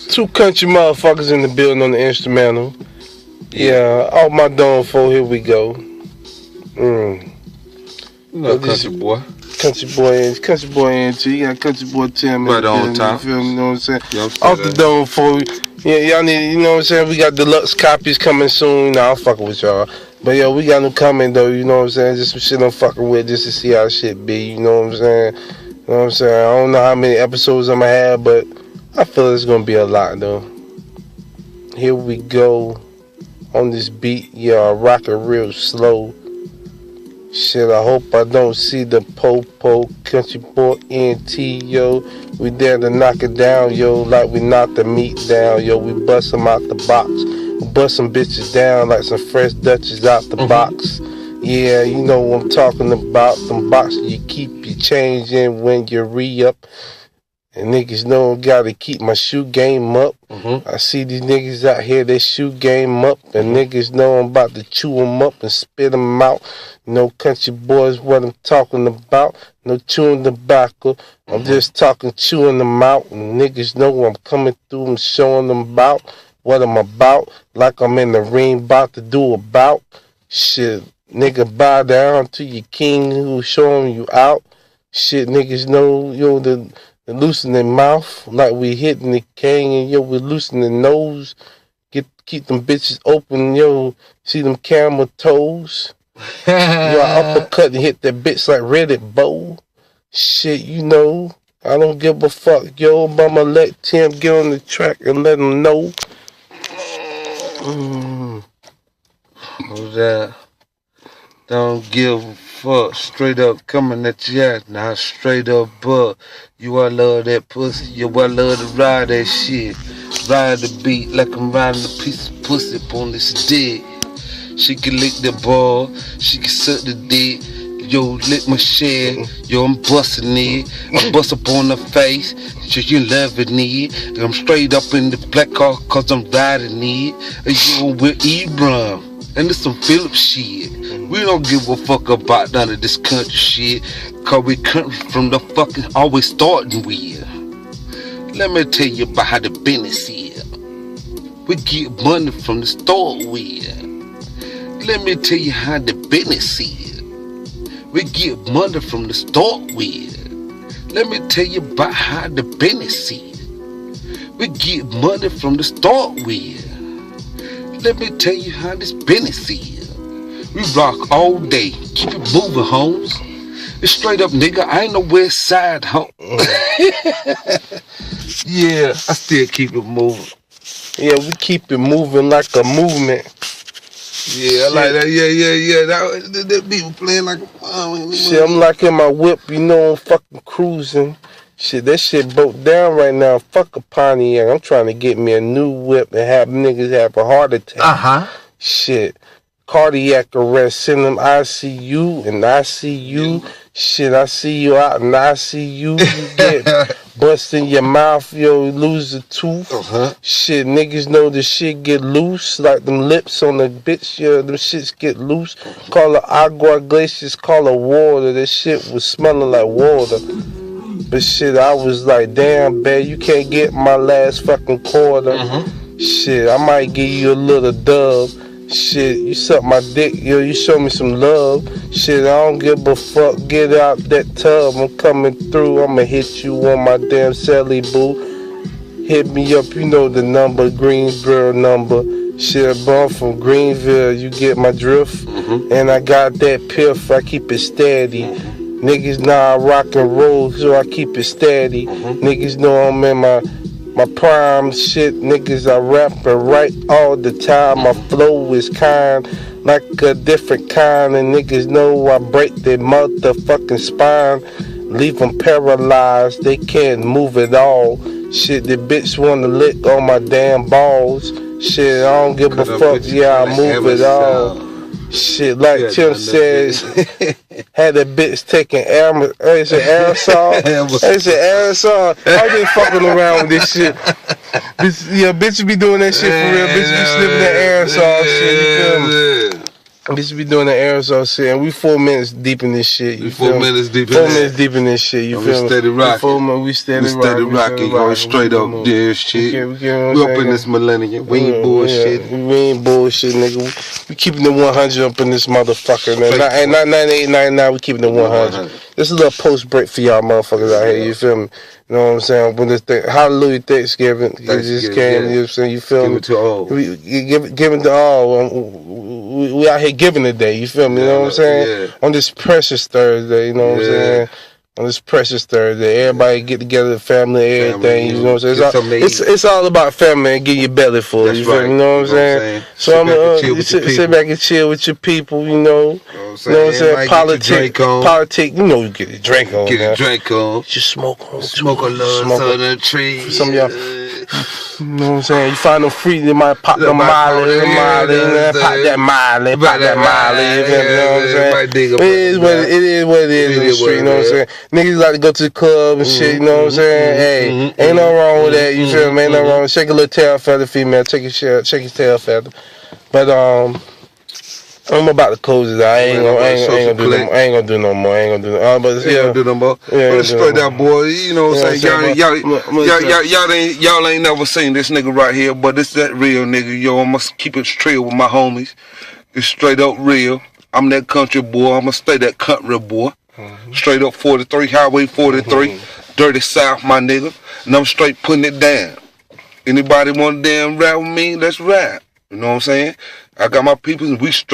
Two country motherfuckers in the building on the instrumental. Yeah, off my dome floor, here we go. Country boy. Country boy into. You got country boy Tim. Right on top. You feel me? You know what I'm saying? Yeah, Off the dome floor. Yeah, y'all need, you know what I'm saying? We got deluxe copies coming soon. Nah, I'm fucking with y'all. But yo, we got them coming though, you know what I'm saying? Just some shit I'm fucking with just to see how shit be, you know what I'm saying? You know what I'm saying? I don't know how many episodes I'm gonna have, but I feel it's gonna be a lot though. Here we go on this beat, y'all rockin' real slow. Shit, I hope I don't see the po-po country boy NT, yo. We there to knock it down, yo, like we knock the meat down, yo. We bust them out the box. We bust some bitches down like some fresh Dutches out the box. Yeah, you know what I'm talking about. Them boxes you keep your change in when you re-up. And niggas know I gotta keep my shoe game up. I see these niggas out here, they shoe game up. And niggas know I'm about to chew them up and spit them out. No country boys, what I'm talking about. No chewing tobacco. I'm just talking chewing them out. And niggas know I'm coming through and showing them about what I'm about. Like I'm in the ring about to do a bout. Shit, nigga, bow down to your king who's showing you out. Shit, niggas know, yo, the loosen their mouth like we hitting the king, and yo, we loosen the nose. Keep them bitches open, yo. See them camel toes. Yo, I uppercut and hit that bitch like Reddit bow. Shit, you know, I don't give a fuck, yo. I'ma let Tim get on the track and let him know. Who's that? Don't give a fuck. Straight up coming at you ass. Now straight up bug. You I love that pussy. You I love to ride that shit. Ride the beat like I'm riding a piece of pussy on this dick. She can lick the ball. She can suck the dick. Yo, lick my shit. Yo, I'm busting it. I bust up on her face. So you loving it. I'm straight up in the black car cause I'm riding it. And you with Ebron. And it's some Phillips shit. We don't give a fuck about none of this country shit. Cause we country from the fucking always starting with. Let me tell you about how the business is. We get money from the store with. Let me tell you how the business is. We get money from the store with. Let me tell you about how the business is. We get money from the store with. Let me tell you how this business is. We rock all day. Keep it moving, homes. It's straight up, nigga. I ain't no west side, home. Yeah, I still keep it moving. Yeah, we keep it moving like a movement. Yeah, I like that. Yeah. That beat was playing like a shit, I'm like in my whip, you know, I'm fucking cruising. Shit, that shit broke down right now. Fuck a Pontiac. I'm trying to get me a new whip and have niggas have a heart attack. Shit. Cardiac arrest, send them ICU and ICU. Shit, I see you out in ICU. You get bust in your mouth, yo, you lose a tooth. Shit, niggas know the shit get loose. Like them lips on the bitch, yeah, them shits get loose. Call it agua glaciers, call it water. That shit was smelling like water. But shit, I was like, damn, babe, you can't get my last fucking quarter. Shit, I might give you a little dub. Shit, you suck my dick, yo, you show me some love. Shit, I don't give a fuck, get out that tub. I'm coming through, I'ma hit you on my damn celly, boo. Hit me up, you know the number, Greensboro number. Shit, I'm from Greenville, you get my drift. And I got that piff, I keep it steady. Niggas know I rock and roll, so I keep it steady. Niggas know I'm in my prime shit. Niggas, I rap and write all the time. My flow is kind, like a different kind. And niggas know I break their motherfucking spine. Leave them paralyzed, they can't move at all. Shit, the bitch wanna lick on my damn balls. Shit, I don't give a fuck, yeah, I move it all. Shit, like Tim says, had that bitch taking aerosol. It's an aerosol. I been fucking around with this shit. Bitch, yeah, bitch be doing that shit for real. Bitch be sniffing that aerosol shit. You feel me? Bitch be doing the aerosol shit, and we 4 minutes deep in this shit. You 4 minutes deep in 4 minutes deep in this shit. You feel me? Steady rocking. We steady rocking. Going straight up there, shit. We up in this millennium. We ain't bullshit. We ain't bullshit, nigga. We keeping the 100 up in this motherfucker. And not 98, 99. We keeping the 100. This is a little post break for y'all motherfuckers out here. You feel me? You know what I'm saying? When this thing, Hallelujah Thanksgiving, it just came. You know what I'm saying? You feel me? Give it to all. Give it to all. We out here giving today. You feel me? You know what I'm saying? Yeah. On this precious Thursday. You know what I'm saying? On this precious Thursday, everybody get together, family, everything. You know what I'm saying? It's all about family and get your belly full. That's you feel right. me? You know what I'm saying? So I'm sit back and chill with your people. You know. You know what I'm saying? Politic. You know, you get a drink on. Get a drink on. Just smoke on. Smoke a little southern tree. Some of y'all. You know what I'm saying? You find them free, they might pop the Molly, pop that Molly. You know what I'm saying? It is what it is in the street. You know what I'm saying? Niggas like to go to the club and shit. You know what I'm saying? Hey, ain't no wrong with that. You feel me? Ain't no wrong. Shake a little tail feather, female. Shake his tail feather. But I'm about to close it out. I ain't gonna do no more. But it's straight out, boy. You know what I'm saying? Y'all ain't never seen this nigga right here, but it's that real nigga. Yo, I must keep it straight with my homies. It's straight up real. I'm that country boy. I'ma stay that country boy. Straight up 43, Highway 43, Dirty South, my nigga. And I'm straight putting it down. Anybody want to damn rap with me? Let's rap. You know what I'm saying? I got my people and we straight.